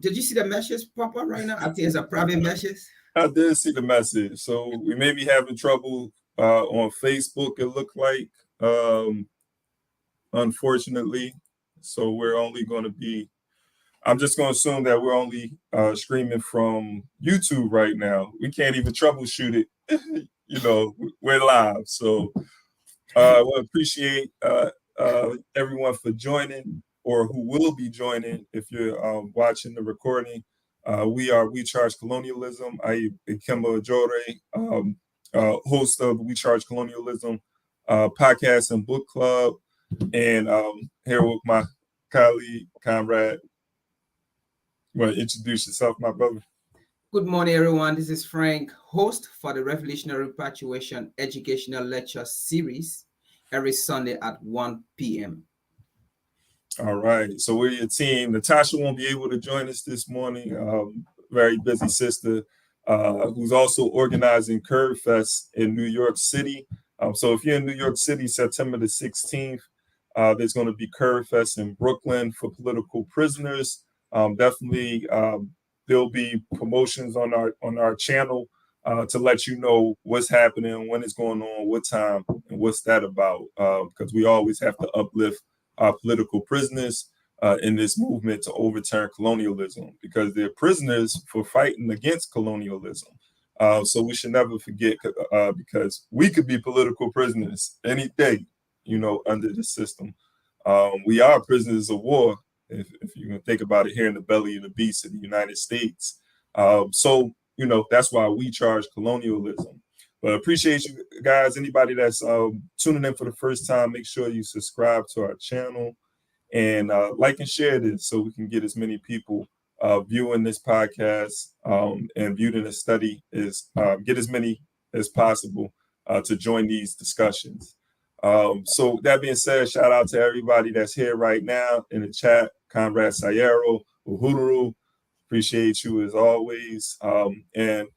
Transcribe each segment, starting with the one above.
Did you see the message pop up right now? I think it's a private message. I did see the message. So we may be having trouble on Facebook, it looked like, unfortunately. So we're only going to be, I'm just going to assume that we're only streaming from YouTube right now. We can't even troubleshoot it. We're live. So I appreciate everyone for joining, or who will be joining if you're watching the recording. We Charge Colonialism. I am Ikemba Ojore, host of We Charge Colonialism podcast and book club, and here with my colleague, comrade. You want to introduce yourself, my brother? Good morning, everyone. This is Frank, host for the Revolutionary Repatriation Educational Lecture Series every Sunday at 1 p.m. All right. So we're your team. Natasha won't be able to join us this morning. Very busy sister who's also organizing Curve Fest in New York City. So if you're in New York City, September the 16th, there's going to be Curve Fest in Brooklyn for political prisoners. Definitely there'll be promotions on our channel to let you know what's happening, when it's going on, what time, and what's that about. Because we always have to uplift our political prisoners in this movement to overturn colonialism, because they're prisoners for fighting against colonialism. So we should never forget, because we could be political prisoners any day, under the system. We are prisoners of war, if you can think about it, here in the belly of the beast of the United States. So that's why we charge colonialism. But appreciate you guys. Anybody that's tuning in for the first time, make sure you subscribe to our channel and like and share this so we can get as many people viewing this podcast and viewing the study, get as many as possible to join these discussions. So that being said, shout out to everybody that's here right now in the chat. Conrad Sayero, Uhuru, appreciate you as always. And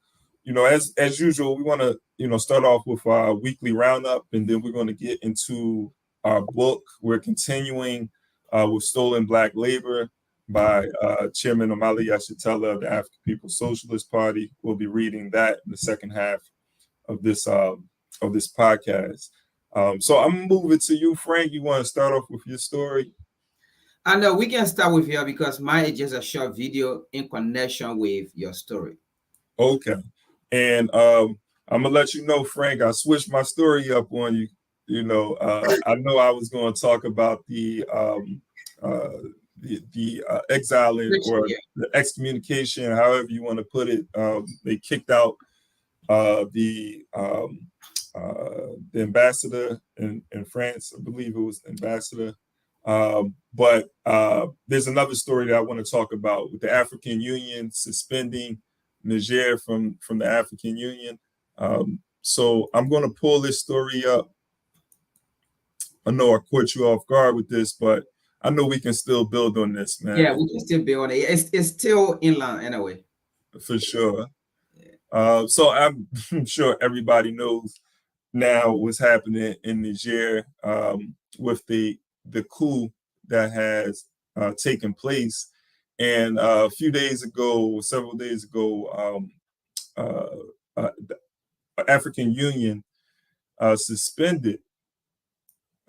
as usual, we want to start off with our weekly roundup, and then we're going to get into our book. We're continuing with Stolen Black Labor by Chairman Omali Yeshitela of the African People's Socialist Party. We'll be reading that in the second half of this podcast. So I'm gonna move it to you, Frank. You want to start off with your story? I know we can start with you because mine is just a short video in connection with your story. Okay. And I'm gonna let you know, Frank, I switched my story up on you. I know I was going to talk about the exiling or the excommunication, however you want to put it. They kicked out the ambassador in France. I believe it was the ambassador. But there's another story that I want to talk about with the African Union suspending Niger from the African Union. So I'm going to pull this story up. I know I caught you off guard with this, but I know we can still build on this, man. Yeah, we can still build on it. It's still inland anyway. For sure. So I'm sure everybody knows now what's happening in Niger with the coup that has taken place. And several days ago, the African Union suspended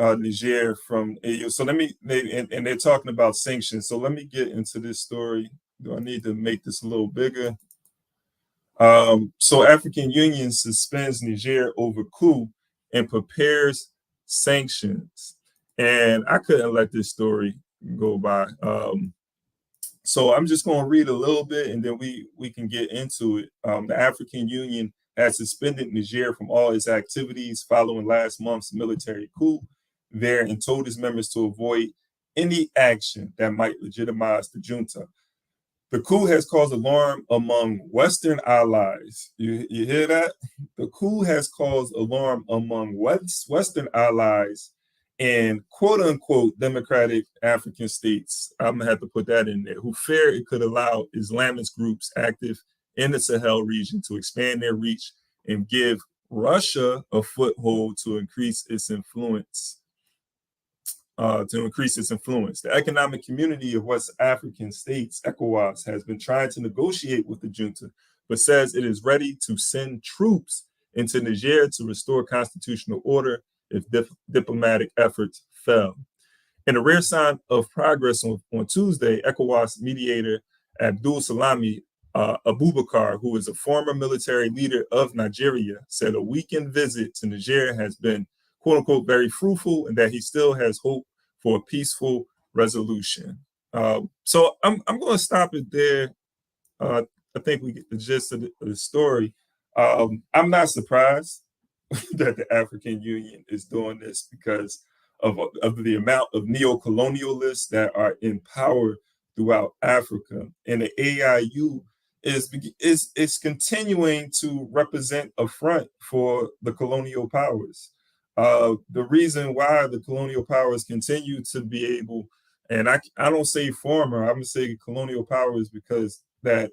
Niger from AU. So and they're talking about sanctions. So let me get into this story. Do I need to make this a little bigger? So African Union suspends Niger over coup and prepares sanctions. And I couldn't let this story go by. So I'm just going to read a little bit and then we can get into it. The African Union has suspended Niger from all its activities following last month's military coup there and told its members to avoid any action that might legitimize the junta. The coup has caused alarm among Western allies. You hear that? The coup has caused alarm among Western allies and quote unquote democratic African states. I'm going to have to put that in there, who fear it could allow Islamist groups active in the Sahel region to expand their reach and give Russia a foothold to increase its influence. to increase its influence. The Economic Community of West African States, ECOWAS, has been trying to negotiate with the junta, but says it is ready to send troops into Niger to restore constitutional order if diplomatic efforts fail. In a rare sign of progress on Tuesday, ECOWAS mediator Abdul Salami Abubakar, who is a former military leader of Nigeria, said a weekend visit to Niger has been, quote unquote, very fruitful and that he still has hope for a peaceful resolution. So I'm going to stop it there. I think we get the gist of the story. I'm not surprised that the African Union is doing this because of the amount of neo-colonialists that are in power throughout Africa. And the AIU is continuing to represent a front for the colonial powers. The reason why the colonial powers continue to be able, and I don't say former, I'm gonna say colonial powers because that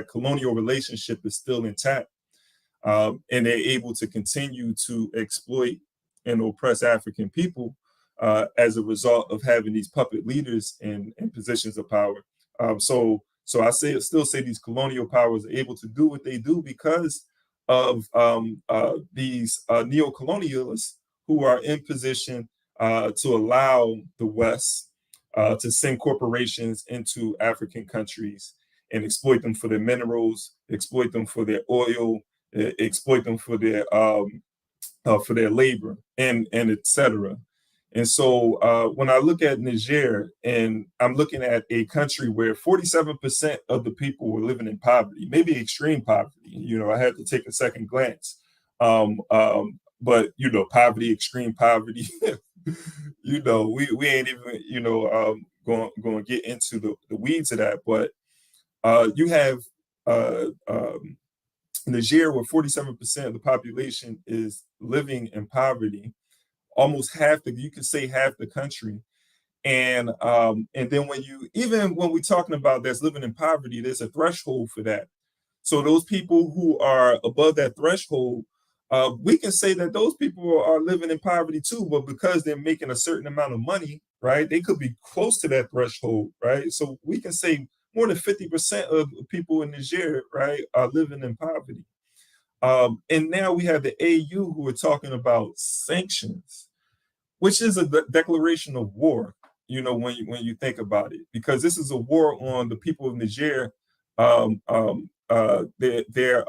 colonial relationship is still intact, and they're able to continue to exploit and oppress African people as a result of having these puppet leaders in positions of power. So I still say these colonial powers are able to do what they do because of these neo-colonialists who are in position to allow the West to send corporations into African countries and exploit them for their minerals, exploit them for their oil, exploit them for their labor, and et cetera. And so when I look at Niger, and I'm looking at a country where 47% of the people were living in poverty, maybe extreme poverty. I had to take a second glance. But poverty, extreme poverty. We ain't even going to get into the weeds of that. But you have Niger, where 47% of the population is living in poverty, almost you could say half the country. And then when we're talking about that's living in poverty, there's a threshold for that. So those people who are above that threshold, we can say that those people are living in poverty too, but because they're making a certain amount of money, right, they could be close to that threshold, right? So we can say more than 50% of people in Niger, right, are living in poverty. And now we have the AU who are talking about sanctions, which is a declaration of war, when you think about it, because this is a war on the people of Niger. They're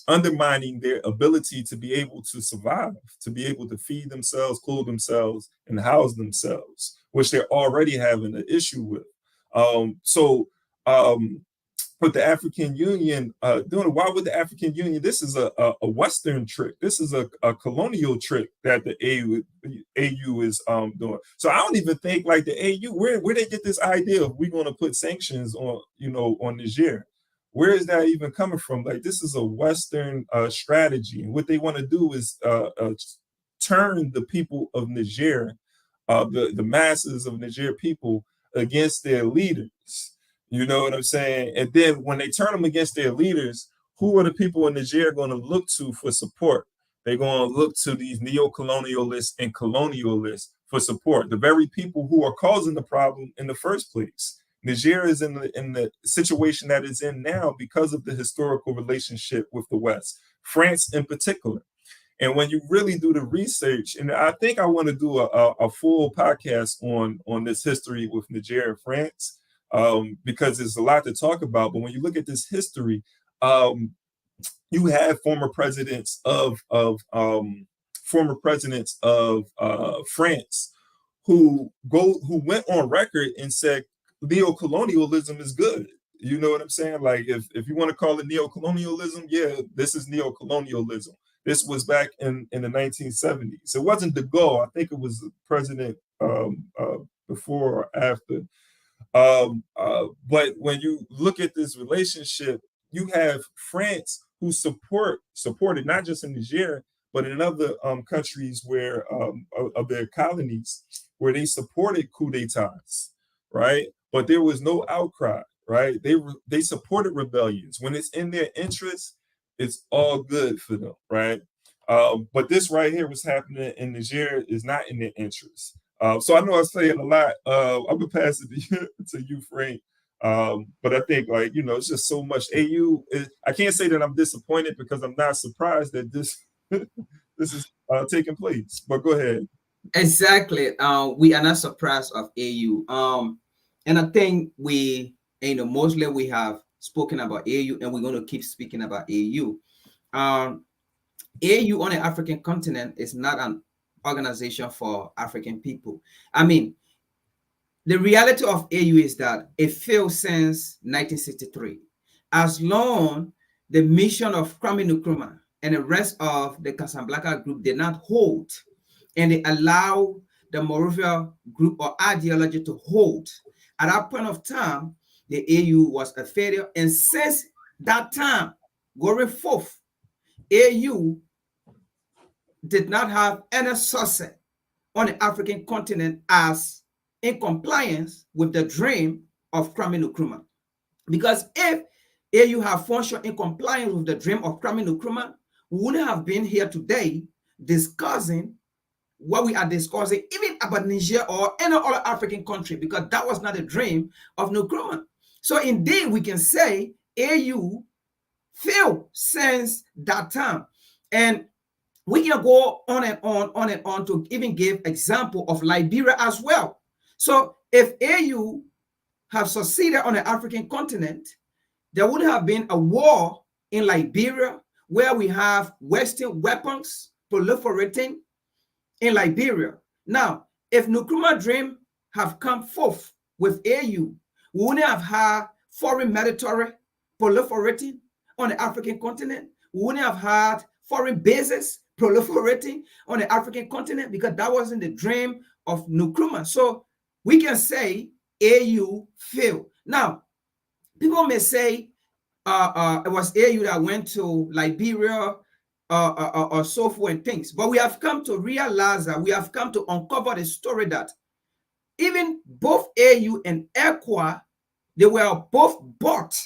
undermining their ability to be able to survive, to be able to feed themselves, clothe themselves, and house themselves, which they're already having an issue with. But the African Union doing it. Why would the African Union? This is a Western trick. This is a colonial trick that the AU is doing. So I don't even think like the AU, where they get this idea of we're going to put sanctions on Niger. Where is that even coming from? Like, this is a Western strategy. And what they want to do is turn the people of Niger, the masses of Niger people, against their leaders. You know what I'm saying? And then when they turn them against their leaders, who are the people in Niger going to look to for support? They're going to look to these neo-colonialists and colonialists for support, the very people who are causing the problem in the first place. Niger is in the situation that it's in now because of the historical relationship with the West, France in particular. And when you really do the research, and I think I want to do a full podcast on this history with Niger and France, because there's a lot to talk about. But when you look at this history, you have former presidents of France who went on record and said neo-colonialism is good. You know what I'm saying? Like, if you want to call it neo-colonialism, yeah, this is neo-colonialism. This was back in the 1970s. It wasn't de Gaulle. I think it was the president before or after. But when you look at this relationship, you have France who supported not just in Niger, but in other countries where of their colonies, where they supported coups d'états, right? But there was no outcry, right? They supported rebellions. When it's in their interest, it's all good for them, right? But this right here, what's happening in Niger, is not in their interest. So I know I'm saying a lot. I'm gonna pass it to you, Frank. But I think, like, it's just so much. I can't say that I'm disappointed because I'm not surprised that this this is taking place. But go ahead. Exactly. We are not surprised of AU. And I think mostly we have spoken about AU, and we're going to keep speaking about AU. AU on the African continent is not an organization for African people. I mean, the reality of AU is that it failed since 1963. As long the mission of Kwame Nkrumah and the rest of the Casablanca group did not hold, and they allow the Morovia group or ideology to hold, at that point of time, the AU was a failure. And since that time, going forth, AU did not have any success on the African continent as in compliance with the dream of Kwame Nkrumah. Because if AU had functioned in compliance with the dream of Kwame Nkrumah, we wouldn't have been here today discussing what we are discussing, even about Niger or any other African country, because that was not the dream of Nkrumah. So indeed, we can say AU failed since that time. And we can go on and on to even give example of Liberia as well. So if AU have succeeded on the African continent, there would have been a war in Liberia where we have Western weapons proliferating in Liberia. Now, if Nkrumah dream have come forth with AU, we wouldn't have had foreign military proliferating on the African continent. We wouldn't have had foreign bases proliferating on the African continent because that wasn't the dream of Nkrumah. So we can say AU failed. Now, people may say it was AU that went to Liberia or so forth and things. But we have come to realize that we have come to uncover the story that even both AU and ECWA, they were both bought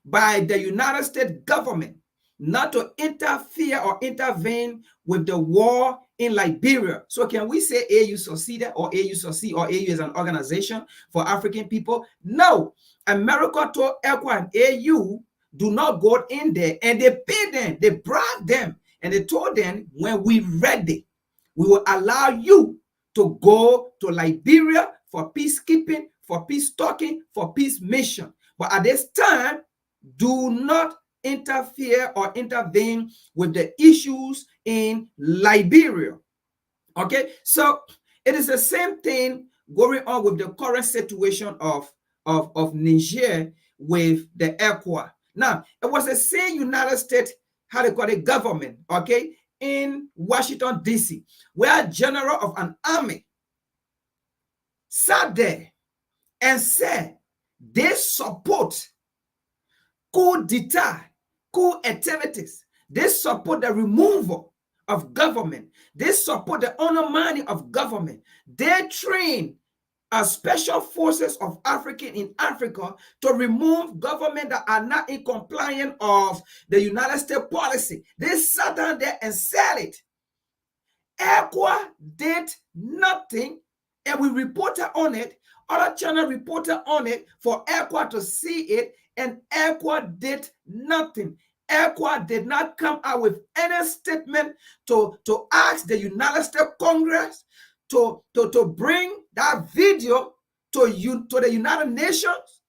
by the United States government not to interfere or intervene with the war in Liberia. So can we say AU succeeded or AU succeed or AU is an organization for African people? No. America told ECWA and AU do not go in there, and they paid them, they bribed them, and they told them when we ready, we will allow you to go to Liberia for peacekeeping, for peace talking, for peace mission. But at this time, do not interfere or intervene with the issues in Liberia. Okay, so it is the same thing going on with the current situation of Niger with the ECWA. Now, it was the same United States, how they call it, government, okay, in Washington, D.C., where a general of an army sat there and said they support coup d'etat, coup activities. They support the removal of government. They support the undermining of government. They train special forces of African in Africa to remove government that are not in compliance of the United States policy. They sat down there and said it. ECWA did nothing, and we reported on it. Other channel reported on it for ECWA to see it, and ECWA did nothing. ECWA did not come out with any statement to ask the United States Congress to bring that video to the United Nations,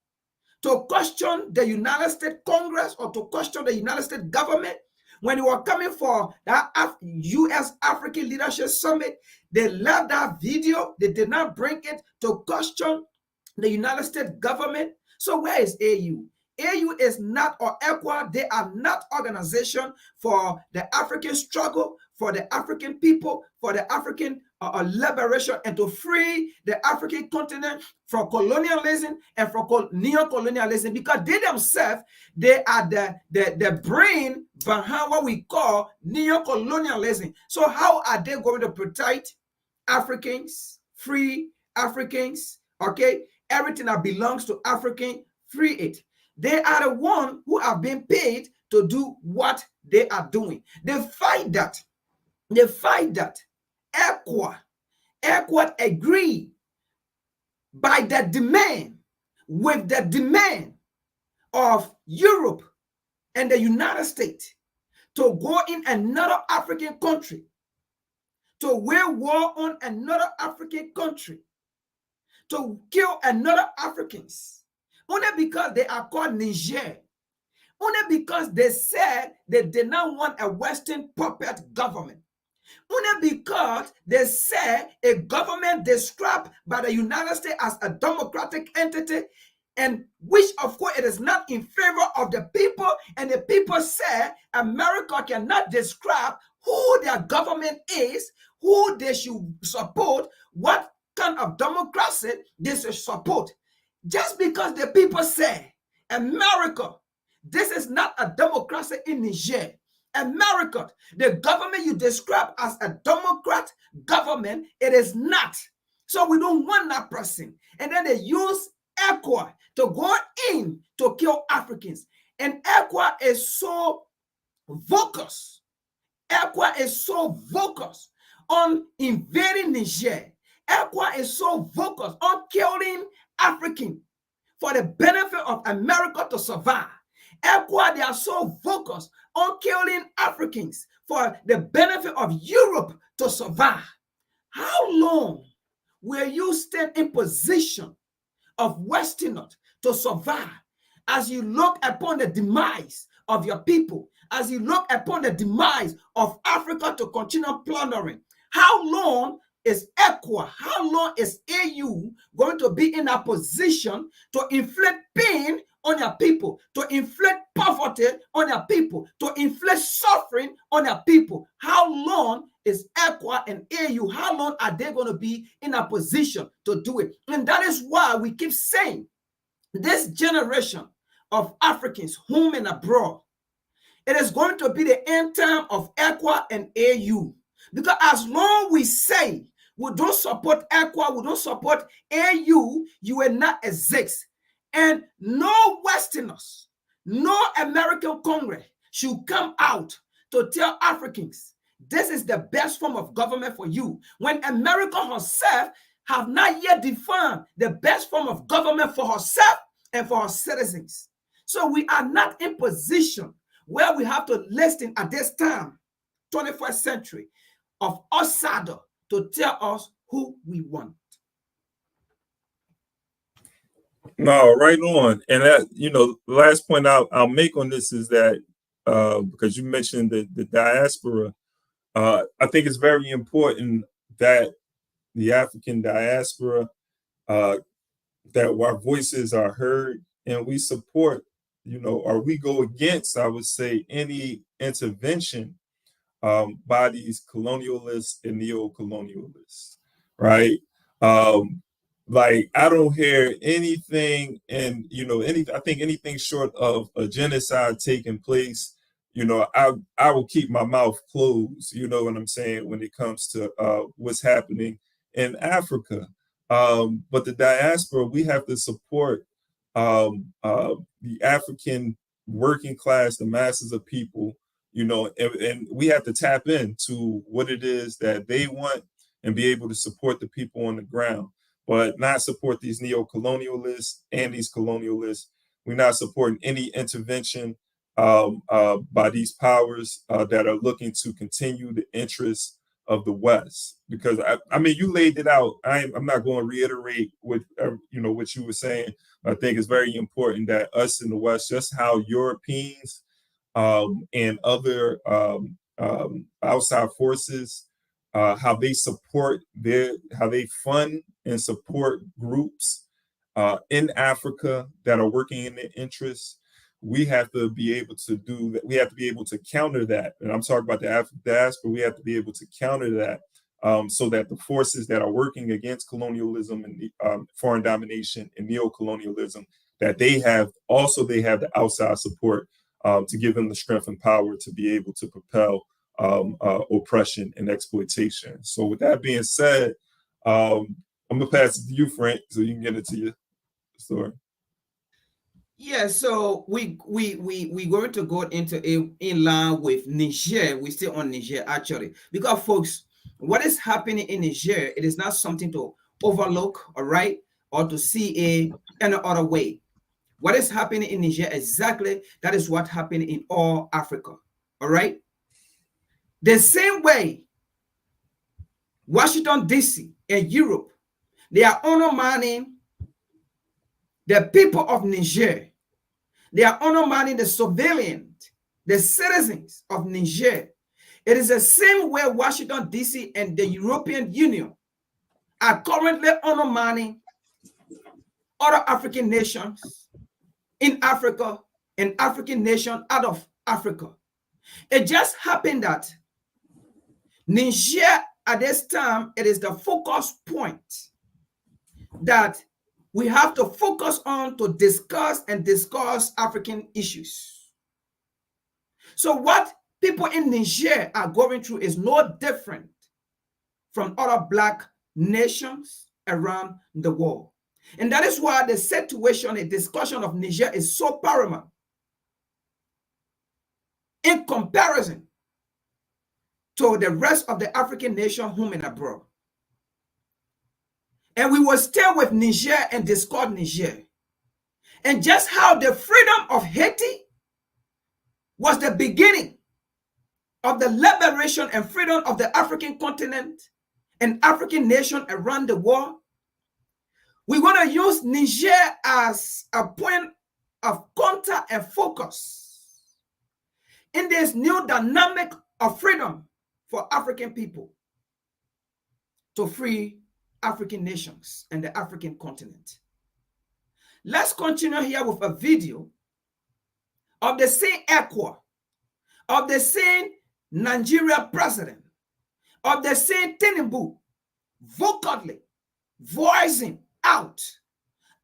to question the United States Congress or to question the United States government. When they were coming for that U.S. African Leadership Summit, they left that video. They did not bring it to question the United States government. So where is AU? AU is not, or ECWA, they are not organization for the African struggle, for the African people, for the African liberation, and to free the African continent from colonialism and from neo-colonialism, because they themselves, they are the brain behind what we call neo-colonialism. So how are they going to protect Africans, free Africans, okay? Everything that belongs to African, free it. They are the ones who have been paid to do what they are doing. They fight that ECWA ECOWAS agreed by the demand, with the demand of Europe and the United States to go in another African country, to wage war on another African country, to kill another Africans, only because they are called Niger, only because they said they did not want a Western puppet government, only because they said a government described by the United States as a democratic entity, and which of course it is not in favor of the people, and the people say America cannot describe who their government is, who they should support, what kind of democracy they should support. Just because the people say America, this is not a democracy in Niger. America, the government you describe as a Democrat government, it is not. So we don't want that person. And then they use ECOWAS to go in to kill Africans. And ECOWAS is so focused. ECOWAS is so focused on invading Niger. ECOWAS is so focused on killing Africans for the benefit of America to survive. ECOWAS, they are so focused on killing Africans for the benefit of Europe to survive. How long will you stand in position of Westerners to survive as you look upon the demise of your people, as you look upon the demise of Africa to continue plundering? How long is ECOWAS, how long is AU going to be in a position to inflict pain on your people, to inflict poverty on your people, to inflict suffering on your people? How long is ECOWAS and AU, how long are they going to be in a position to do it? And that is why we keep saying this generation of Africans, home and abroad, it is going to be the end time of ECOWAS and AU. Because as long we say we don't support ECOWAS, we don't support AU, you will not exist. And no Westerners, no American Congress should come out to tell Africans this is the best form of government for you, when America herself have not yet defined the best form of government for herself and for her citizens. So we are not in position where we have to listen at this time, 21st century, of outsider to tell us who we want. No, right on. And that, the last point I'll make on this is that because you mentioned the diaspora, I think it's very important that the African diaspora, that our voices are heard and we support, or we go against, I would say, any intervention by these colonialists and neo-colonialists, right? Like I don't hear anything, and I think anything short of a genocide taking place, I will keep my mouth closed. You know what I'm saying when it comes to what's happening in Africa. But the diaspora, we have to support the African working class, the masses of people, and we have to tap into what it is that they want and be able to support the people on the ground, but not support these neo-colonialists and these colonialists. We're not supporting any intervention by these powers that are looking to continue the interests of the West. Because I mean, you laid it out. I'm not going to reiterate what what you were saying. I think it's very important that us in the West, just how Europeans and other outside forces, how they support how they fund and support groups in Africa that are working in their interests. We have to be able to do that. We have to be able to counter that. And I'm talking about the African diaspora. We have to be able to counter that so that the forces that are working against colonialism and foreign domination and neo-colonialism, that they have the outside support to give them the strength and power to be able to propel oppression and exploitation. So with that being said, I'm gonna pass it to you, Frank, so you can get into your story. Yeah, so we going to go into in line with Niger. We still on Niger actually, because folks, what is happening in Niger, it is not something to overlook, all right, or to see any other way. What is happening in Niger exactly, that is what happened in all Africa, all right? The same way Washington, D.C. and Europe, they are undermining the people of Niger. They are undermining the civilians, the citizens of Niger. It is the same way Washington, D.C. and the European Union are currently undermining other African nations in Africa and African nations out of Africa. It just happened that Niger at this time, it is the focus point that we have to focus on to discuss African issues. So what people in Niger are going through is no different from other Black nations around the world. And that is why the situation and discussion of Niger is so paramount in comparison to the rest of the African nation home and abroad. And we will stay with Niger and discuss Niger. And just how the freedom of Haiti was the beginning of the liberation and freedom of the African continent and African nation around the world. We're going to use Niger as a point of contact and focus in this new dynamic of freedom for African people to free African nations and the African continent. Let's continue here with a video of the same ECWA, of the same Nigeria president, of the same Tinubu vocally voicing out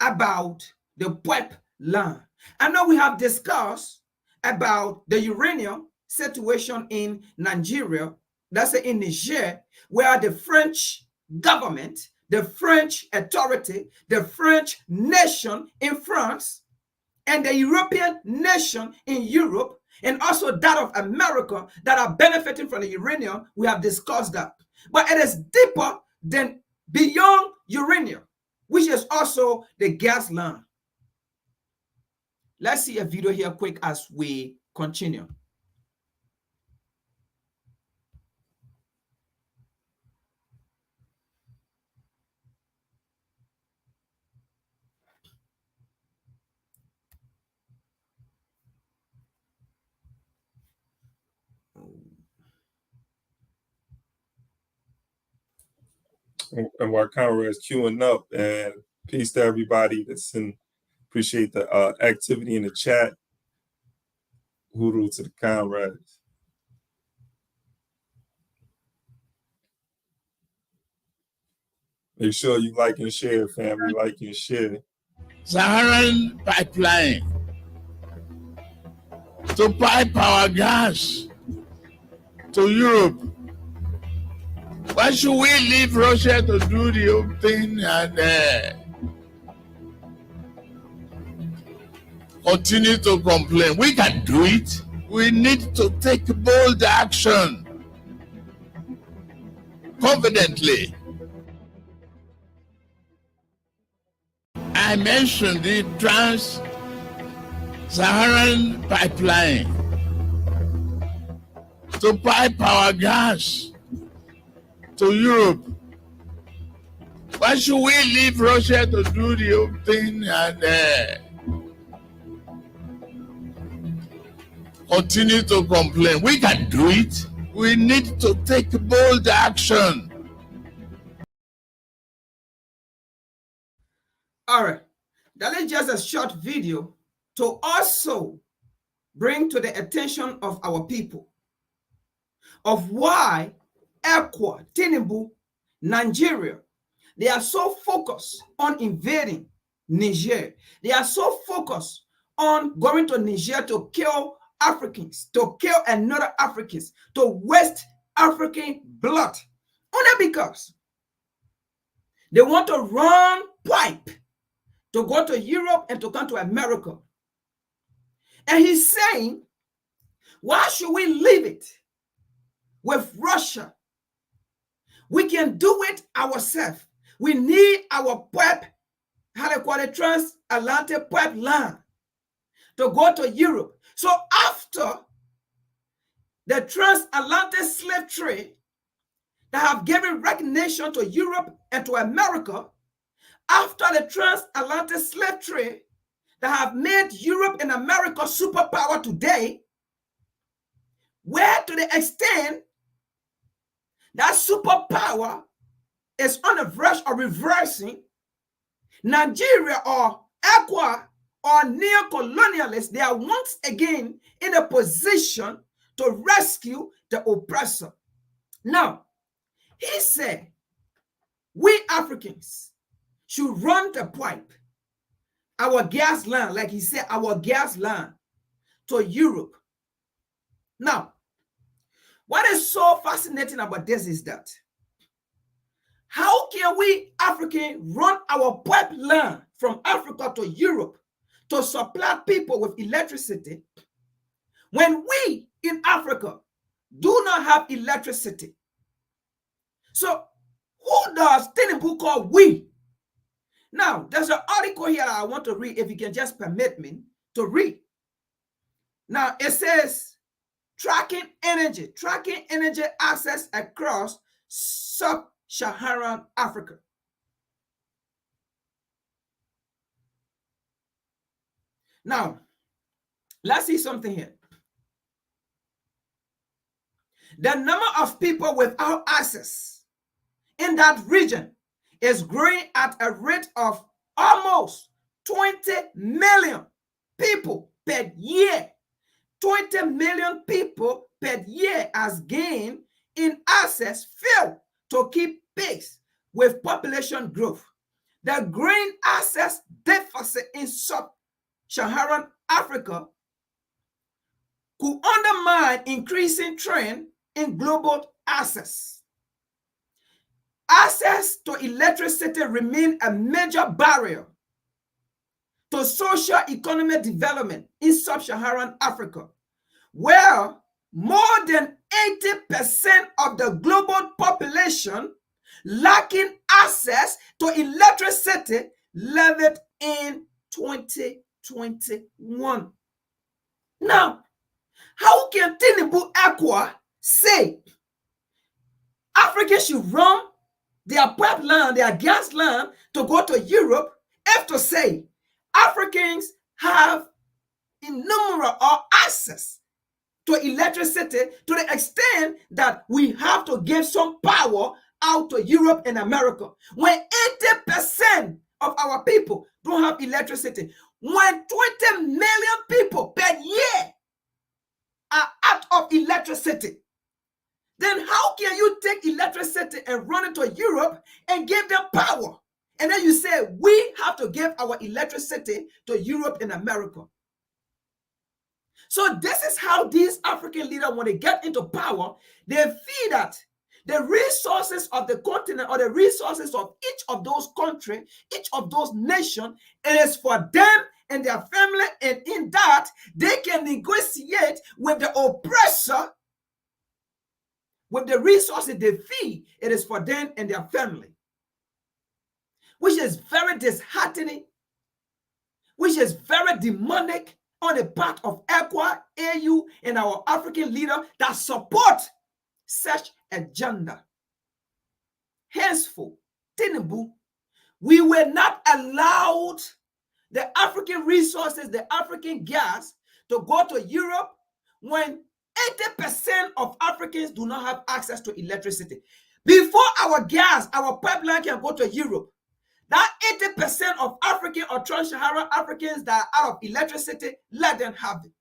about the pipeline. I know we have discussed about the uranium situation in Nigeria, that's in Niger, where the French government, the French authority, the French nation in France, and the European nation in Europe, and also that of America that are benefiting from the uranium. We have discussed that. But it is deeper than beyond uranium, which is also the gas line. Let's see a video here quick as we continue. And while Conrad's queuing up, and peace to everybody that's in, appreciate the activity in the chat. Hoodoo to the Conrads. Make sure you like and share, family, like and share. Saharan pipeline to pipe our gas to Europe. Why should we leave Russia to do the whole thing and continue to complain? We can do it. We need to take bold action confidently. I mentioned the Trans-Saharan pipeline to pipe our gas to Europe. Why should we leave Russia to do the whole thing and continue to complain? We can do it. We need to take bold action. All right, that is just a short video to also bring to the attention of our people of why ECWA, Tinubu, Nigeria, they are so focused on invading Niger. They are so focused on going to Niger to kill Africans, to kill another Africans, to waste African blood, only because they want to run pipe to go to Europe and to come to America. And he's saying, why should we leave it with Russia We can do it ourselves. We need our pipe, how they call it, transatlantic pipeline to go to Europe. So after the transatlantic slave trade that have given recognition to Europe and to America, after the transatlantic slave trade that have made Europe and America superpower today, where to the extent that superpower is on the verge of reversing, Nigeria or Ecuador or neo-colonialists, they are once again in a position to rescue the oppressor. Now, he said, we Africans should run the pipe, our gas line, like he said, our gas line to Europe. Now, what is so fascinating about this is that how can we Africans run our pipeline from Africa to Europe to supply people with electricity when we in Africa do not have electricity? So who does Tinubu call we? Now, there's an article here I want to read, if you can just permit me to read. Now, it says, tracking energy access across sub-Saharan Africa. Now, let's see something here. The number of people without access in that region is growing at a rate of almost 20 million people per year. 20 million people per year as gain in access fail to keep pace with population growth. The growing access deficit in sub-Saharan Africa could undermine increasing trend in global access. Access to electricity remains a major barrier to socio-economic development in sub-Saharan Africa, where more than 80% of the global population lacking access to electricity leveled in 2021. Now, how can Tinubu Akwa say Africans should run their pipeline, their gas line to go to Europe, if to say Africans have innumerable or access to electricity to the extent that we have to give some power out to Europe and America, when 80% of our people don't have electricity, when 20 million people per year are out of electricity, then how can you take electricity and run it to Europe and give them power? And then you say, we have to give our electricity to Europe and America. So this is how these African leaders, when they get into power, they feel that the resources of the continent or the resources of each of those countries, each of those nations, it is for them and their family, and in that, they can negotiate with the oppressor with the resources they feel it is for them and their family, which is very disheartening, which is very demonic on the part of ECOWAS, AU, and our African leader that support such agenda. Henceforth, Tinubu, we were not allowed the African resources, the African gas, to go to Europe when 80% of Africans do not have access to electricity. Before our gas, our pipeline can go to Europe, that 80% of African or trans-Saharan Africans that are out of electricity, let them have it.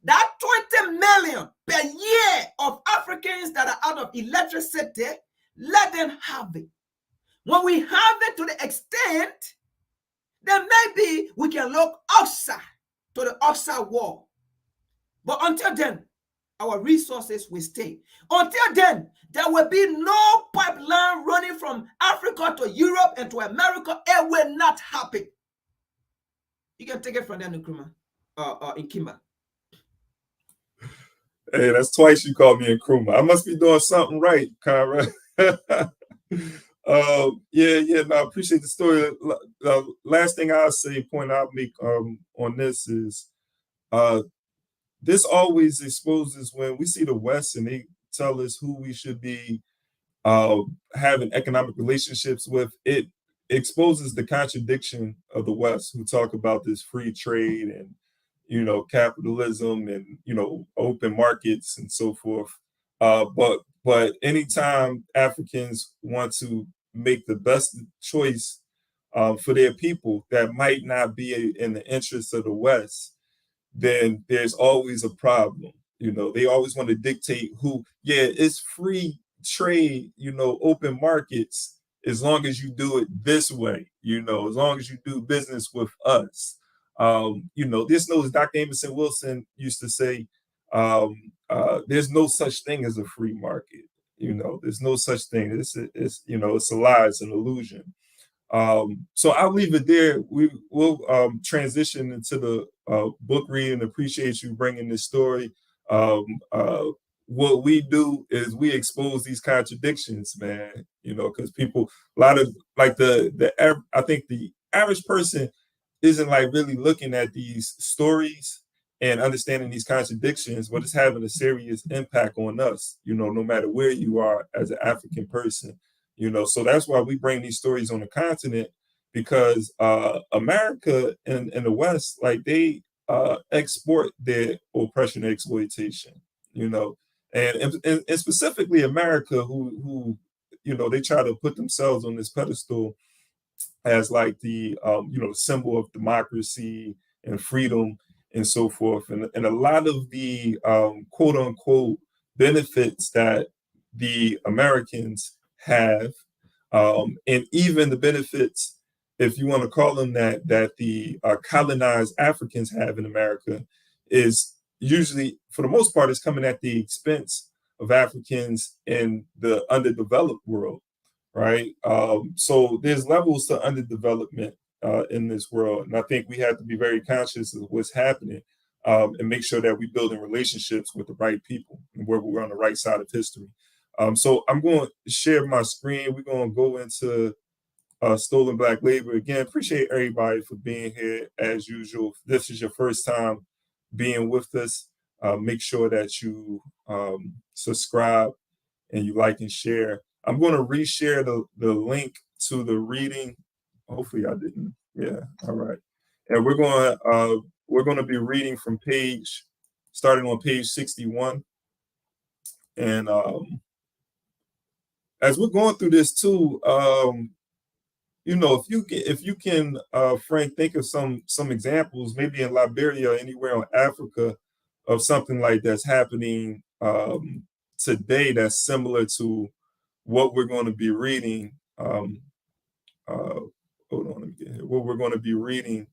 That 20 million per year of Africans that are out of electricity, let them have it. When we have it to the extent, then maybe we can look outside to the outside wall. But until then, our resources will stay. Until then, there will be no pipeline running from Africa to Europe and to America. It will not happen. You can take it from there, Nkrumah, in Kimba. Hey, that's twice you called me Nkrumah. I must be doing something right, Conrad. No, I appreciate the story. Last thing I'll say, point I'll make on this is uh, this always exposes when we see the West and they tell us who we should be uh, having economic relationships with. It exposes the contradiction of the West, who talk about this free trade and capitalism and open markets and so forth. But anytime Africans want to make the best choice for their people that might not be in the interest of the West, then there's always a problem. They always want to dictate who, yeah, it's free trade, open markets, as long as you do it this way, as long as you do business with us. There's no, as Dr. Amerson Wilson used to say, there's no such thing as a free market. There's no such thing. It's a lie, it's an illusion. So I'll leave it there. We'll transition into the book reading. Appreciate you bringing this story. Um, uh, what we do is we expose these contradictions, man. Because people, a lot of like I think the average person isn't like really looking at these stories and understanding these contradictions, but it's having a serious impact on us. No matter where you are as an African person. So that's why we bring these stories on the continent, because America and the West, like they export their oppression and exploitation, and specifically America, who they try to put themselves on this pedestal as like the symbol of democracy and freedom and so forth, and a lot of the quote unquote benefits that the Americans have, and even the benefits, if you want to call them that the colonized Africans have in America, is usually, for the most part, is coming at the expense of Africans in the underdeveloped world, right? So there's levels to underdevelopment in this world, and I think we have to be very conscious of what's happening, and make sure that we're building relationships with the right people and where we're on the right side of history. So I'm going to share my screen. We're going to go into stolen Black labor again. Appreciate everybody for being here as usual. If this is your first time being with us, make sure that you subscribe and you like and share. I'm going to reshare the link to the reading. Hopefully I didn't. Yeah. All right. And we're going to be reading from starting on page 61. And as we're going through this too, if you can, Frank, think of some examples, maybe in Liberia or anywhere in Africa, of something like that's happening today that's similar to what we're going to be reading. Hold on, let me get here. What we're going to be reading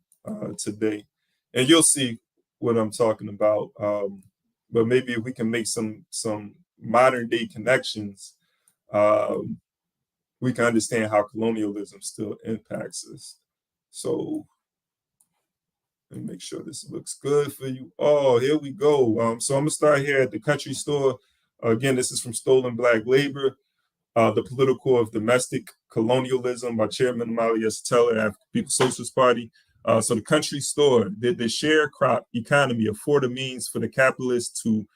today, and you'll see what I'm talking about. But maybe if we can make some modern day connections, we can understand how colonialism still impacts us. So let me make sure this looks good for you. Oh, here we go. So I'm gonna start here at the country store. Again, this is from Stolen Black Labor, The Political of Domestic Colonialism by Chairman Amali S. Teller, African People's Socialist Party. So the country store, did the sharecrop economy afford a means for the capitalists to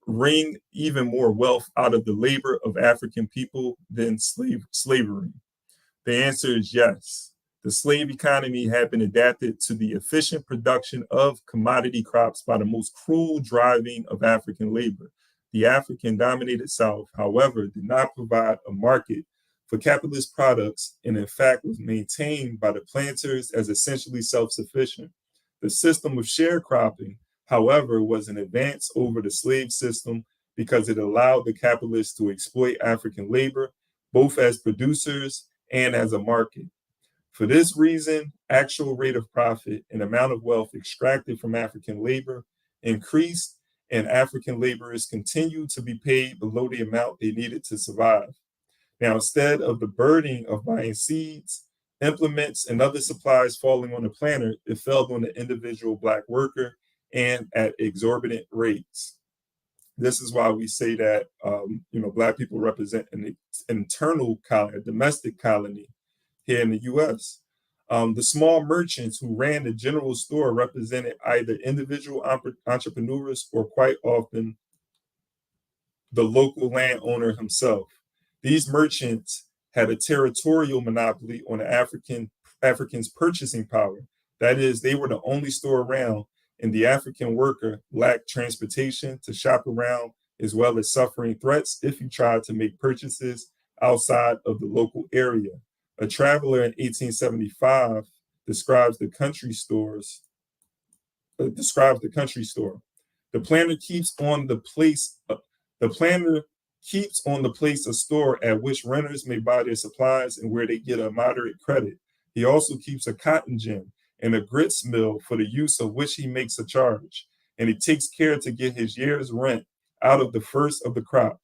wring even more wealth out of the labor of African people than slavery? The answer is yes. The slave economy had been adapted to the efficient production of commodity crops by the most cruel driving of African labor. The African-dominated South, however, did not provide a market for capitalist products, and in fact was maintained by the planters as essentially self-sufficient. The system of sharecropping, however, was an advance over the slave system because it allowed the capitalists to exploit African labor, both as producers and as a market. For this reason, actual rate of profit and amount of wealth extracted from African labor increased, and African laborers continued to be paid below the amount they needed to survive. Now, instead of the burden of buying seeds, implements, and other supplies falling on the planter, it fell on the individual Black worker, and at exorbitant rates. This is why we say that Black people represent an internal colony, a domestic colony here in the U.S. The small merchants who ran the general store represented either individual entrepreneurs or quite often the local landowner himself. These merchants had a territorial monopoly on the Africans' purchasing power. That is, they were the only store around, and the African worker lacked transportation to shop around, as well as suffering threats if he tried to make purchases outside of the local area. A traveler in 1875 describes the country store. The planner keeps on the place. The planner keeps on the place a store at which renters may buy their supplies and where they get a moderate credit. He also keeps a cotton gin and a grits mill for the use of which he makes a charge, and he takes care to get his year's rent out of the first of the crop.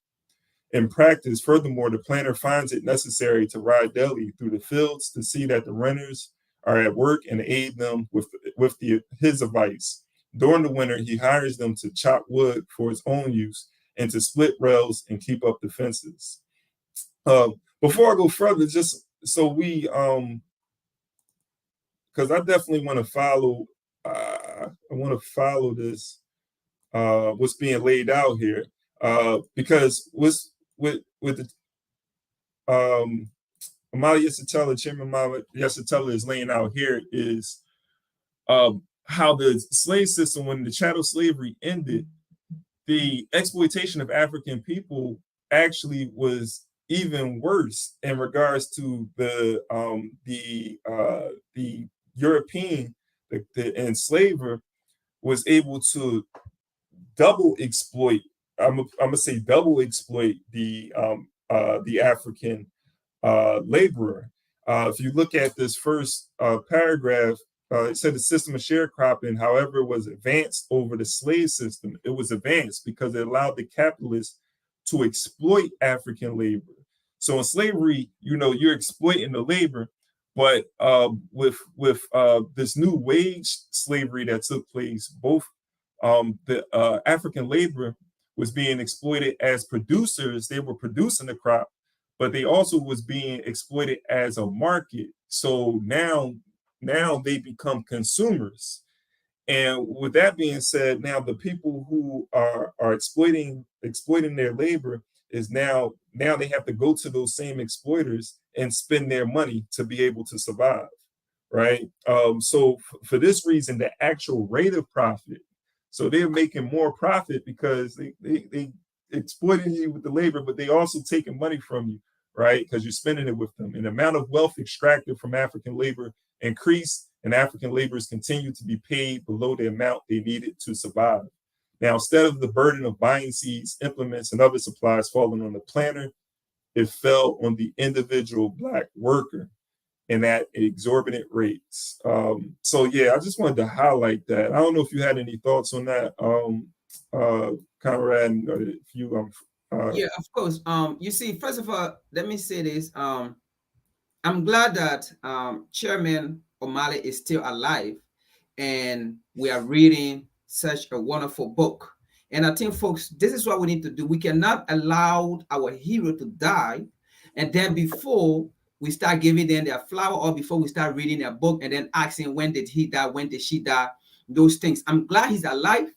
In practice, furthermore, the planter finds it necessary to ride daily through the fields to see that the renters are at work and aid them with his advice. During the winter, he hires them to chop wood for his own use and to split rails and keep up the fences. Before I go further, just so we, because I definitely want to follow. I want to follow this. What's being laid out here? Because with the Amali Yesatella, Chairman Amali Yesatella is laying out here is how the slave system, when the chattel slavery ended, the exploitation of African people actually was even worse in regards to the European, the enslaver was able to double exploit. I'm gonna say double exploit the African laborer. If you look at this first paragraph, it said the system of sharecropping, however, was advanced over the slave system. It was advanced because it allowed the capitalists to exploit African labor. So in slavery, you're exploiting the labor, but with this new wage slavery that took place, both the African labor was being exploited as producers. They were producing the crop, but they also was being exploited as a market. So now they become consumers. And with that being said, now the people who are exploiting their labor is now they have to go to those same exploiters and spend their money to be able to survive, right? So for this reason, the actual rate of profit, so they're making more profit because they exploiting you with the labor, but they also taking money from you, right? Because you're spending it with them. And the amount of wealth extracted from African labor increased, and African laborers continue to be paid below the amount they needed to survive. Now, instead of the burden of buying seeds, implements, and other supplies falling on the planter, it fell on the individual Black worker and at exorbitant rates. So yeah, I just wanted to highlight that. I don't know if you had any thoughts on that, Conrad, if you yeah, of course. You see, first of all, let me say this. I'm glad that Chairman O'Malley is still alive and we are reading such a wonderful book. And I think, folks, this is what we need to do. We cannot allow our hero to die, and then before we start giving them their flower, or before we start reading their book and then asking, when did he die? When did she die? Those things. I'm glad he's alive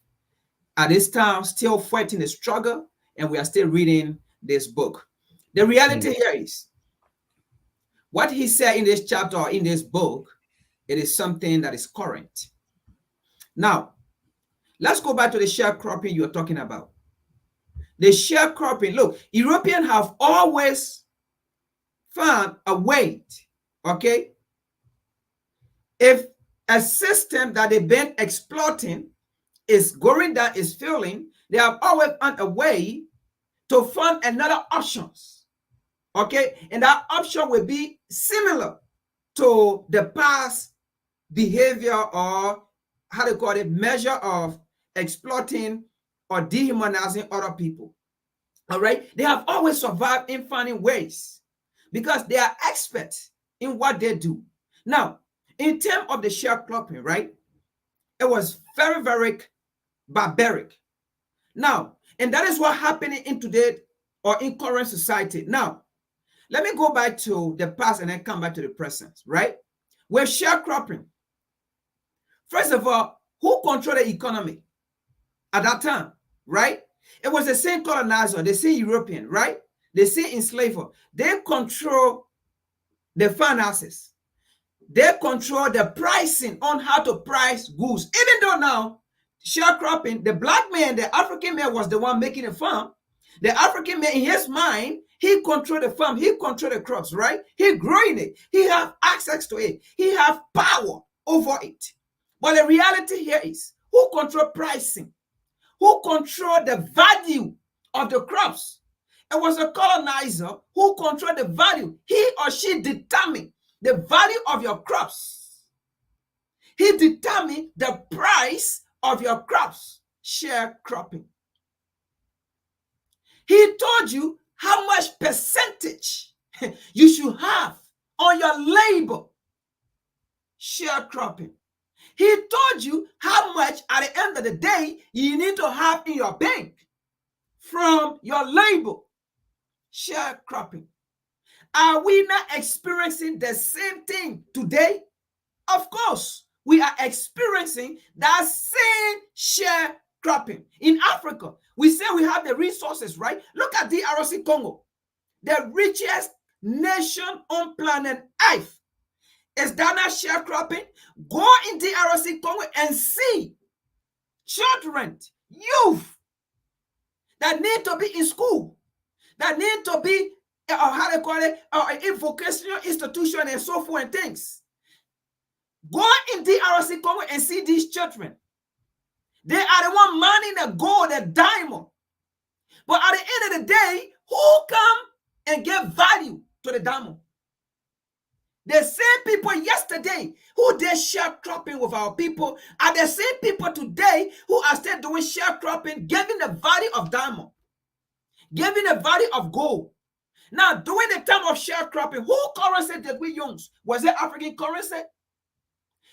at this time, still fighting the struggle, and we are still reading this book. The reality here is, what he said in this chapter or in this book, it is something that is current. Now, let's go back to the sharecropping you're talking about. The sharecropping, look, Europeans have always found a way, okay? If a system that they've been exploiting is going down, is failing, they have always found a way to find another options, okay? And that option will be similar to the past behavior, or how they call it, measure of exploiting or dehumanizing other people. All right, they have always survived in finding ways because they are experts in what they do. Now, in terms of the sharecropping, right, it was very, very barbaric. Now, And that is what happening in today or in current society. Now, let me go back to the past and then come back to the present, right? We're sharecropping. First of all, who controlled the economy at that time, right? It was the same colonizer, the same European, right? The same enslaver. They control the finances. They control the pricing on how to price goods. Even though now, sharecropping, the black man, the African man was the one making the farm. The African man, in his mind, he controlled the farm. He controlled the crops, right? He growing it. He have access to it. He have power over it. But the reality here is, who control pricing? Who control the value of the crops? It was a colonizer who controlled the value. He or she determined the value of your crops. He determined the price of your crops. Sharecropping. He told you how much percentage you should have on your labor. Sharecropping. He told you how much at the end of the day you need to have in your bank from your labor. Sharecropping. Are we not experiencing the same thing today? Of course, we are experiencing that same sharecropping. In Africa, we say we have the resources, right? Look at DRC Congo, the richest nation on planet Earth. Is that not sharecropping? Go in DRC Congo and see children, youth that need to be in school, that need to be, how they call it, in vocational institution and so forth and things. Go in DRC Congo and see these children. They are the one mining the gold, the diamond. But at the end of the day, who come and give value to the diamond? The same people yesterday who did sharecropping with our people are the same people today who are still doing sharecropping, giving the value of diamond, giving the value of gold. Now, during the time of sharecropping, who currency did we use? Was it African currency?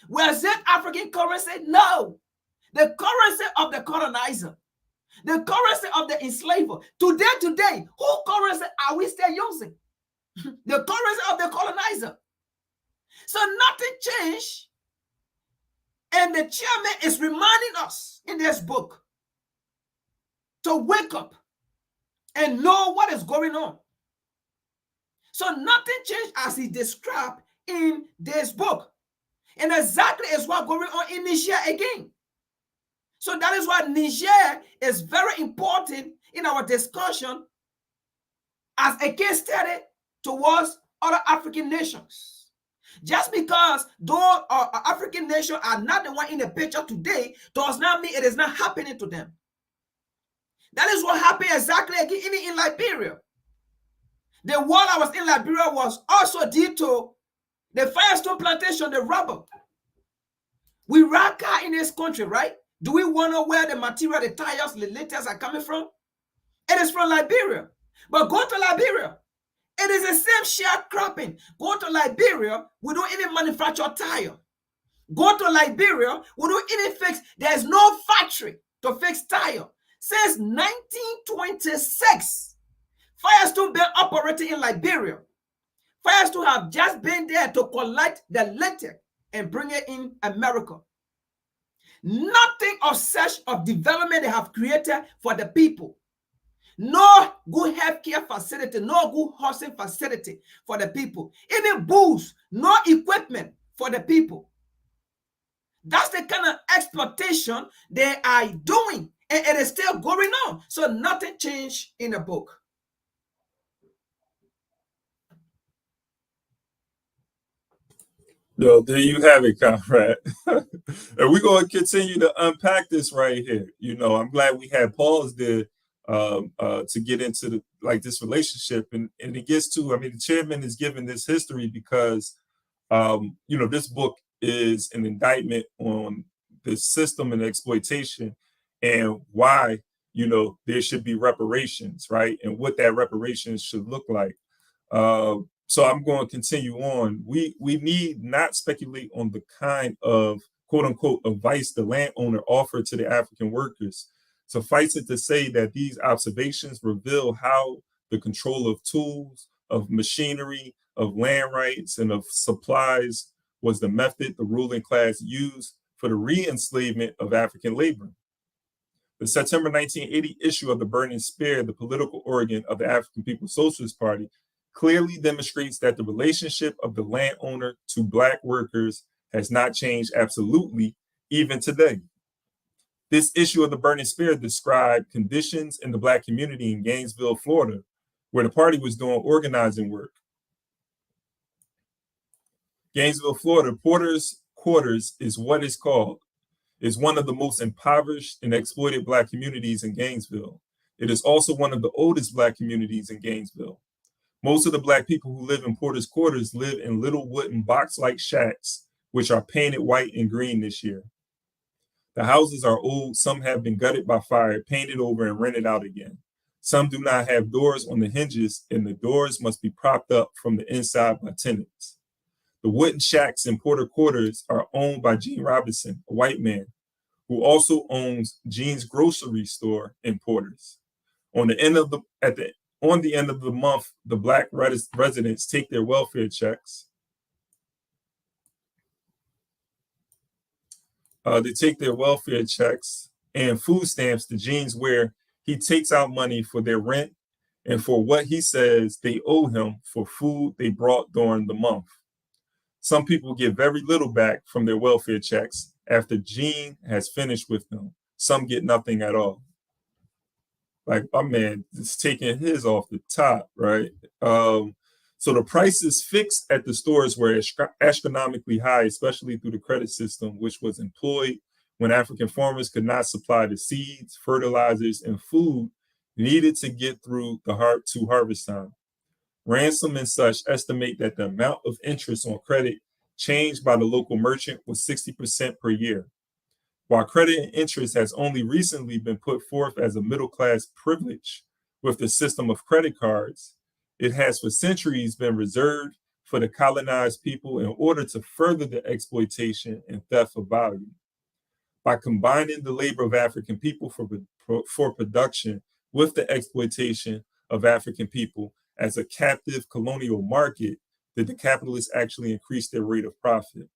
Was it African currency? No. The currency of the colonizer, the currency of the enslaver. Today, who currency are we still using? The currency of the colonizer. So nothing changed. And the chairman is reminding us in this book to wake up and know what is going on. So nothing changed as he described in this book. And exactly is what going on in Niger again. So that is why Niger is very important in our discussion as a case study towards other African nations. Just because those African nations are not the one in the picture today does not mean it is not happening to them. That is what happened exactly again in Liberia. The war I was in Liberia was also due to the Firestone plantation, the rubber. We rock out in this country, right? Do we want to know where the material, the tires, the letters are coming from? It is from Liberia. But go to Liberia. It is the same sharecropping. Go to Liberia, we don't even manufacture tire. Go to Liberia, we don't even fix, there's no factory to fix tire. Since 1926, Firestone been operating in Liberia. Firestone have just been there to collect the letter and bring it in America. Nothing of such of development they have created for the people. No good healthcare facility, no good housing facility for the people. Even booths, no equipment for the people. That's the kind of exploitation they are doing, and it is still going on. So nothing changed in the book. Yo, there you have it, comrade. And we're going to continue to unpack this right here. You know, I'm glad we had pause there to get into this relationship, and it gets to. I mean, the chairman is giving this history because this book is an indictment on the system and exploitation, and why there should be reparations, right, and what that reparations should look like. So I'm going to continue on. We need not speculate on the kind of quote unquote advice the landowner offered to the African workers Suffice it to say that these observations reveal how the control of tools, of machinery, of land rights, and of supplies was the method the ruling class used for the re-enslavement of African labor. The September 1980 issue of the Burning Spear, the political organ of the African People's Socialist Party, clearly demonstrates that the relationship of the landowner to Black workers has not changed absolutely, even today. This issue of the Burning Spear described conditions in the Black community in Gainesville, Florida, where the party was doing organizing work. Gainesville, Florida, Porter's Quarters is what it's called, is one of the most impoverished and exploited Black communities in Gainesville. It is also one of the oldest Black communities in Gainesville. Most of the Black people who live in Porter's Quarters live in little wooden box-like shacks, which are painted white and green this year. The houses are old, some have been gutted by fire, painted over, and rented out again. Some do not have doors on the hinges, and the doors must be propped up from the inside by tenants. The wooden shacks in Porter Quarters are owned by Gene Robinson, a white man, who also owns Gene's grocery store in Porter's. On the end of the month, the Black residents take their welfare checks. They take their welfare checks and food stamps to Gene's, where he takes out money for their rent and for what he says they owe him for food they brought during the month. Some people get very little back from their welfare checks after Gene has finished with them. Some get nothing at all. Like, my man is taking his off the top, right? So the prices fixed at the stores were astronomically high, especially through the credit system, which was employed when African farmers could not supply the seeds, fertilizers, and food needed to get through to harvest time. Ransom and such estimate that the amount of interest on credit changed by the local merchant was 60% per year. While credit and interest has only recently been put forth as a middle-class privilege with the system of credit cards, it has for centuries been reserved for the colonized people in order to further the exploitation and theft of value. By combining the labor of African people for production with the exploitation of African people as a captive colonial market, did the capitalists actually increase their rate of profit?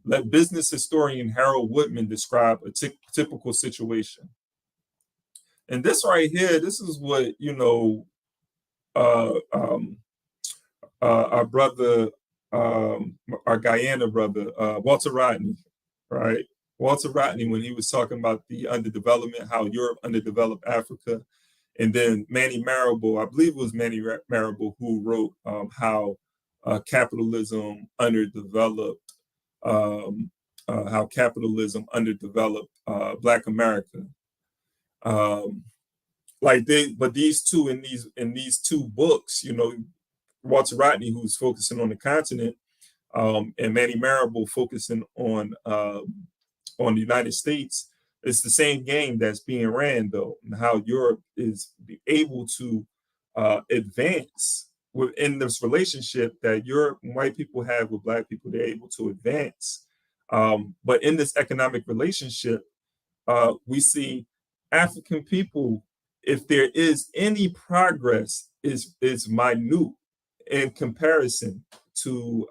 Let business historian Harold Woodman describe a typical situation. And this right here, this is what, our brother, our Guyana brother, Walter Rodney, right? Walter Rodney, when he was talking about the underdevelopment, how Europe underdeveloped Africa. And then Manny Marable, I believe it was Manny Marable, who wrote how capitalism underdeveloped Black America. But these two in these two books, Walter Rodney, who's focusing on the continent, and Manny Marable focusing on the United States, it's the same game that's being ran, though, and how Europe is able to advance within this relationship that Europe and white people have with Black people. They're able to advance. But in this economic relationship, we see African people, if there is any progress, is minute in comparison to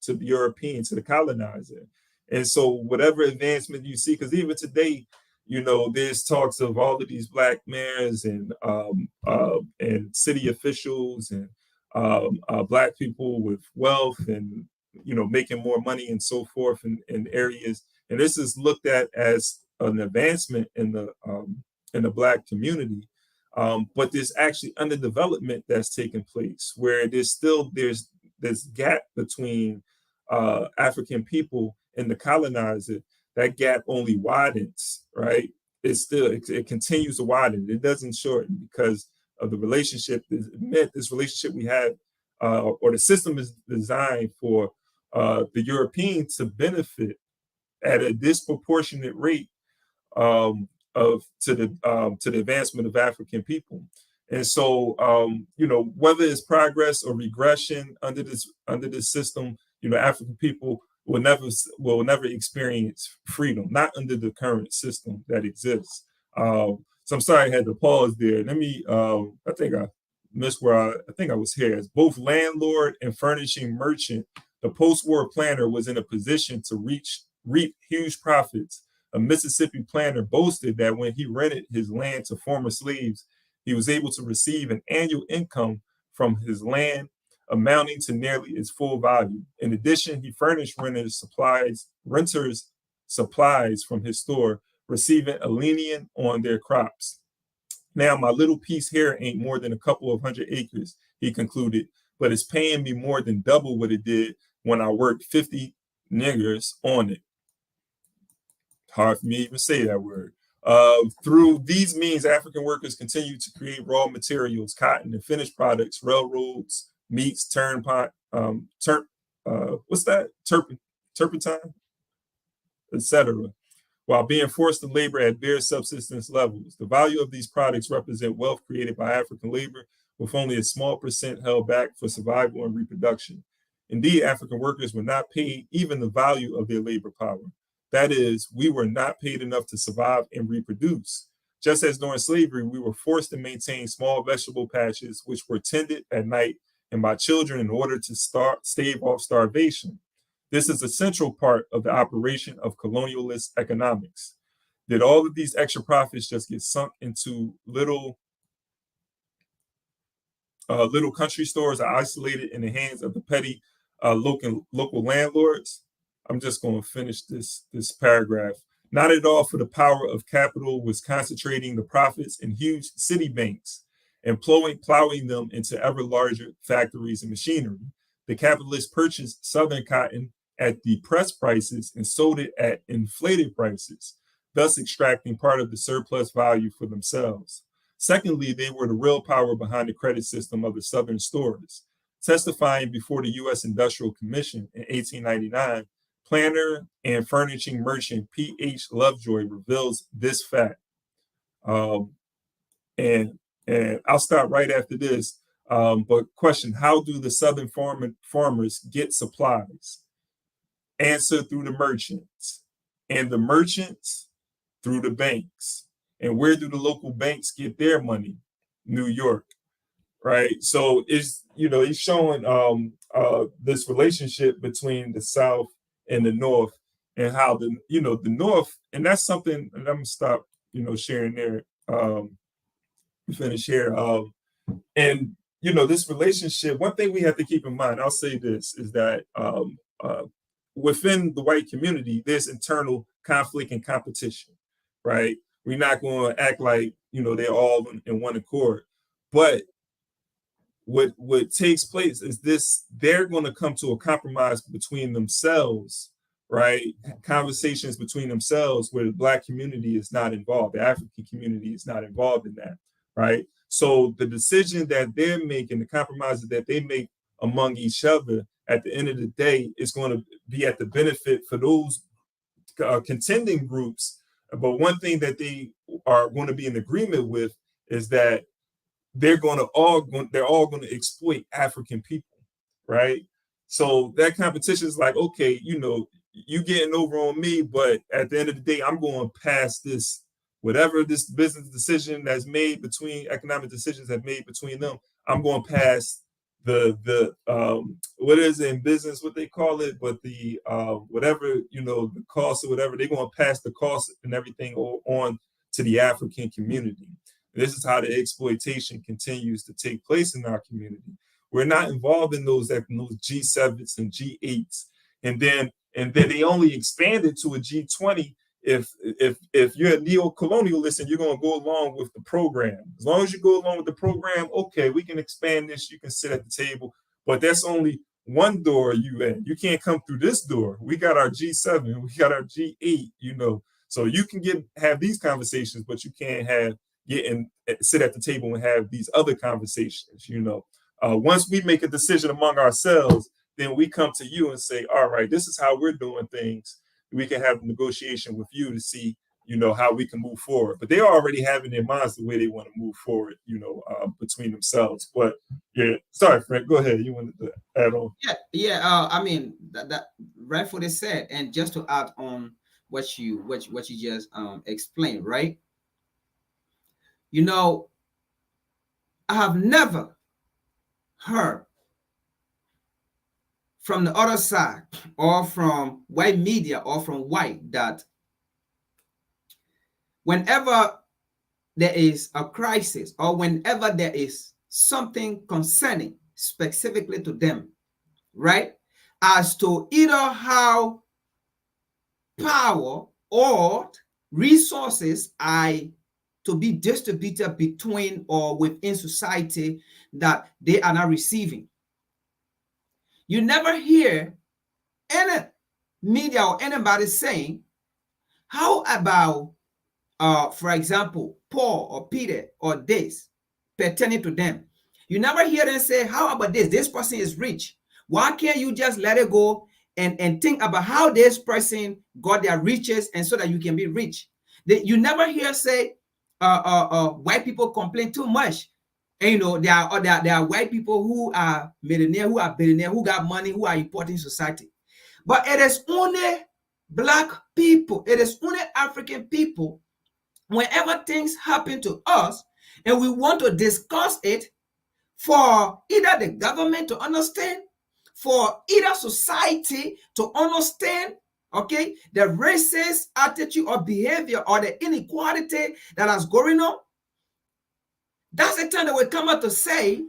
the European, to the colonizer. And so whatever advancement you see, because even today, there's talks of all of these Black mayors and city officials and Black people with wealth and making more money and so forth in areas. And this is looked at as an advancement in the Black community. But there's actually underdevelopment that's taking place, where there's this gap between African people and the colonizer. That gap only widens, right? It continues to widen. It doesn't shorten because of the relationship. This relationship we have, or the system is designed for the European to benefit at a disproportionate rate to the advancement of African people. And so, whether it's progress or regression under this system, African people will never experience freedom, not under the current system that exists. So I'm sorry I had to pause there. Let me, I think I missed where I think I was here. As both landlord and furnishing merchant, the post-war planter was in a position to reap huge profits. A Mississippi planter boasted that when he rented his land to former slaves, he was able to receive an annual income from his land amounting to nearly its full value. In addition, he furnished renters supplies from his store, receiving a lien on their crops. Now, my little piece here ain't more than a couple of 100 acres, he concluded, but it's paying me more than double what it did when I worked 50 niggers on it. Hard for me to even say that word. Through these means, African workers continue to create raw materials, cotton and finished products, railroads, meats, turpentine, etc., while being forced to labor at bare subsistence levels. The value of these products represent wealth created by African labor, with only a small percent held back for survival and reproduction. Indeed, African workers were not paid even the value of their labor power. That is, we were not paid enough to survive and reproduce. Just as during slavery, we were forced to maintain small vegetable patches, which were tended at night and by children in order to stave off starvation. This is a central part of the operation of colonialist economics. Did all of these extra profits just get sunk into little country stores are isolated in the hands of the petty local landlords? I'm just going to finish this paragraph. Not at all, for the power of capital was concentrating the profits in huge city banks and plowing them into ever larger factories and machinery. The capitalists purchased Southern cotton at depressed prices and sold it at inflated prices, thus extracting part of the surplus value for themselves. Secondly, they were the real power behind the credit system of the Southern stores. Testifying before the U.S. Industrial Commission in 1899, planter and furnishing merchant P.H. Lovejoy reveals this fact. And I'll stop right after this. But question, how do the Southern farmers get supplies? Answer, through the merchants, and the merchants through the banks. And where do the local banks get their money? New York, right? So it's showing this relationship between the South and the North, and how the North, and that's something. And I'm gonna stop sharing there. Finish here. And this relationship. One thing we have to keep in mind. I'll say this is that within the white community, there's internal conflict and competition, right? We're not going to act like, they're all in one accord. But what takes place is this, they're going to come to a compromise between themselves, right? Conversations between themselves where the Black community is not involved. The African community is not involved in that, right? So the decision that they're making, the compromises that they make among each other, at the end of the day, is going to be at the benefit for those contending groups. But one thing that they are going to be in agreement with is that they're all going to exploit African people, right? So that competition is like, okay, you getting over on me, but at the end of the day, I'm going to pass this, whatever this business decision that's made between, economic decisions have made between them, I'm going to pass the what is it in business, what they call it, but the whatever, the cost or whatever, they're going to pass the cost and everything on to the African community. This is how the exploitation continues to take place in our community. We're not involved in those G7s and G8s, and then they only expanded to a G20 if you're a neo-colonialist and you're going to go along with the program. As long as you go along with the program, okay, we can expand this, you can sit at the table, but that's only one door you in. You can't come through this door. We got our G7, we got our G8, so you can have these conversations, but you can't sit at the table and have these other conversations. Once we make a decision among ourselves, then we come to you and say, all right, this is how we're doing things. We can have a negotiation with you to see, how we can move forward. But they already have in their minds the way they want to move forward, between themselves. But yeah, sorry, Frank, go ahead. You wanted to add on? Yeah. I mean, that rightfully said. And just to add on what you just explained, right? You know, I have never heard from the other side or from white media or from white that whenever there is a crisis or whenever there is something concerning specifically to them, right, as to either how power or resources are to be distributed between or within society that they are not receiving. You never hear any media or anybody saying, how about, for example, Paul or Peter or this pertaining to them? You never hear them say, how about this? This person is rich. Why can't you just let it go and think about how this person got their riches and so that you can be rich? You never hear say, white people complain too much. And you know, there are white people who are millionaire, who are billionaire, who got money, who are important in society. But it is only black people, it is only African people, whenever things happen to us and we want to discuss it for either the government to understand, for either society to understand, okay, the racist attitude or behavior or the inequality that is going on. That's the time that we come out to say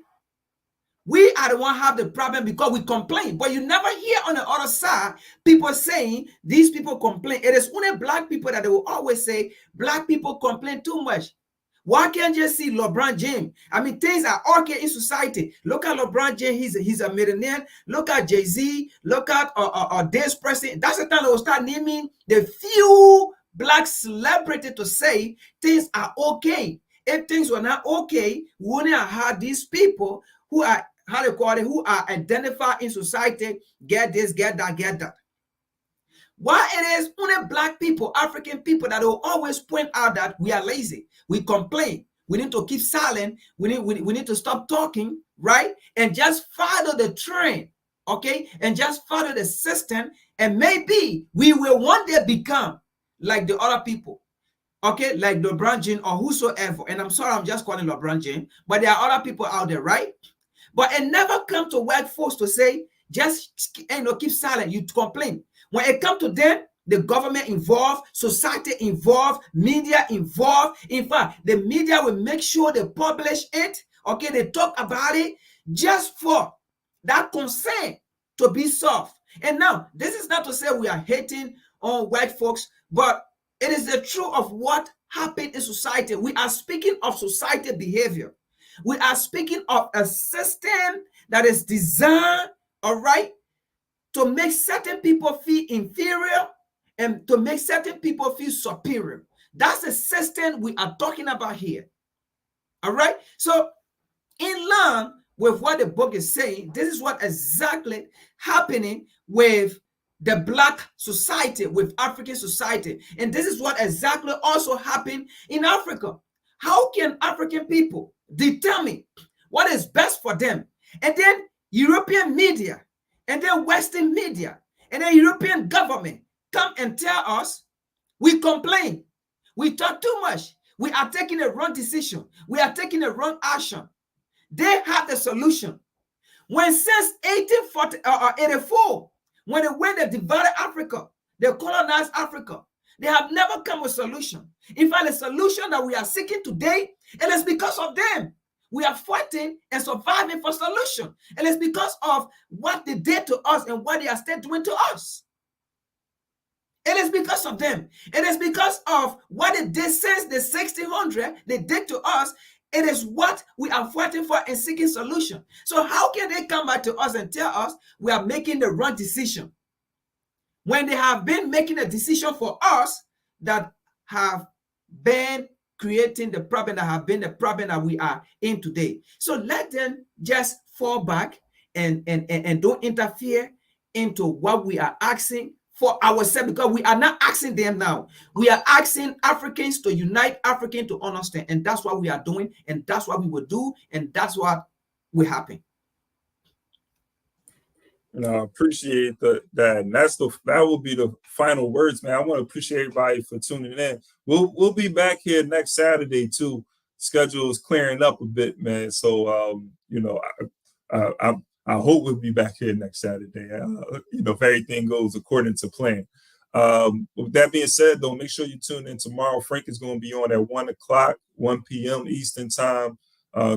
we are the one have the problem because we complain. But you never hear on the other side people saying these people complain. It is only black people that they will always say black people complain too much. Why can't you see LeBron James? I mean, things are okay in society. Look at LeBron James. He's a millionaire. Look at Jay-Z. Look at this person. That's the time they will start naming the few black celebrities to say things are okay. If things were not okay, we wouldn't have had these people who are, how they call it, who are identified in society, get this, get that, get that. Why it is only black people, African people, that will always point out that we are lazy, we complain, we need to keep silent, we need to stop talking, right? And just follow the trend, okay? And just follow the system, and maybe we will one day become like the other people, okay? Like LeBron James or whosoever. And I'm sorry, I'm just calling LeBron James, but there are other people out there, right? But it never come to white folks to say, just keep silent, you complain. When it comes to them, the government involved, society involved, media involved. In fact, the media will make sure they publish it. Okay, they talk about it just for that concern to be solved. And now, this is not to say we are hating on white folks, but it is the truth of what happened in society. We are speaking of society behavior. We are speaking of a system that is designed, all right, to make certain people feel inferior and to make certain people feel superior. That's the system we are talking about here. All right. So in line with what the book is saying, this is what exactly happening with the black society, with African society. And this is what exactly also happened in Africa. How can African people determine what is best for them? And then European media, and then Western media, and then European government come and tell us, we complain, we talk too much, we are taking a wrong decision, we are taking a wrong action. They have the solution. When since 1884, when they divided Africa, they colonized Africa, they have never come with a solution. In fact, the solution that we are seeking today, it is because of them. We are fighting and surviving for solution. And it's because of what they did to us and what they are still doing to us. It is because of them. It is because of what they did since the 1600s, they did to us. It is what we are fighting for and seeking solution. So how can they come back to us and tell us we are making the wrong decision when they have been making a decision for us that have been creating the problem that have been the problem that we are in today? So let them just fall back and don't interfere into what we are asking for ourselves, because we are not asking them now. We are asking Africans to unite, Africans to understand, and that's what we are doing, and that's what we will do, and that's what will happen. And I appreciate that. And that will be the final words, man. I want to appreciate everybody for tuning in. We'll be back here next Saturday too schedule is clearing up a bit, man. So, I hope we'll be back here next Saturday. If everything goes according to plan. With that being said, though, make sure you tune in tomorrow. Frank is going to be on at 1 p.m. Eastern time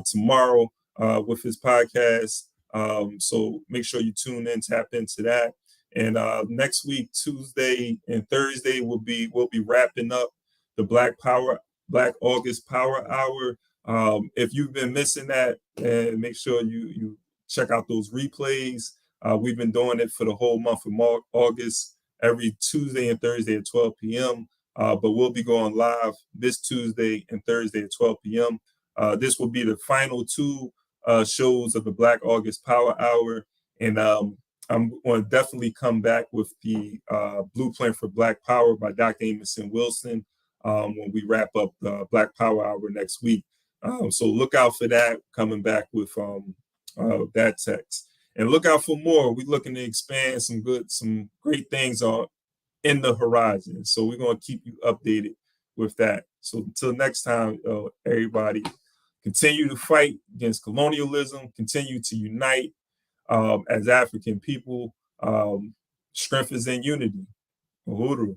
tomorrow with his podcast. So make sure you tune in, tap into that. And next week, Tuesday and Thursday, we'll be wrapping up the Black August Power Hour. If you've been missing that, make sure you check out those replays. We've been doing it for the whole month of August, every Tuesday and Thursday at 12 p.m. But we'll be going live this Tuesday and Thursday at 12 p.m. This will be the final two shows of the Black August Power Hour. And I'm going to definitely come back with the Blueprint for Black Power by Dr. Amerson Wilson when we wrap up the Black Power Hour next week. So look out for that, coming back with that text. And look out for more. We're looking to expand some great things in the horizon. So we're going to keep you updated with that. So until next time, everybody, continue to fight against colonialism, continue to unite as African people. Strength is in unity. Uhuru.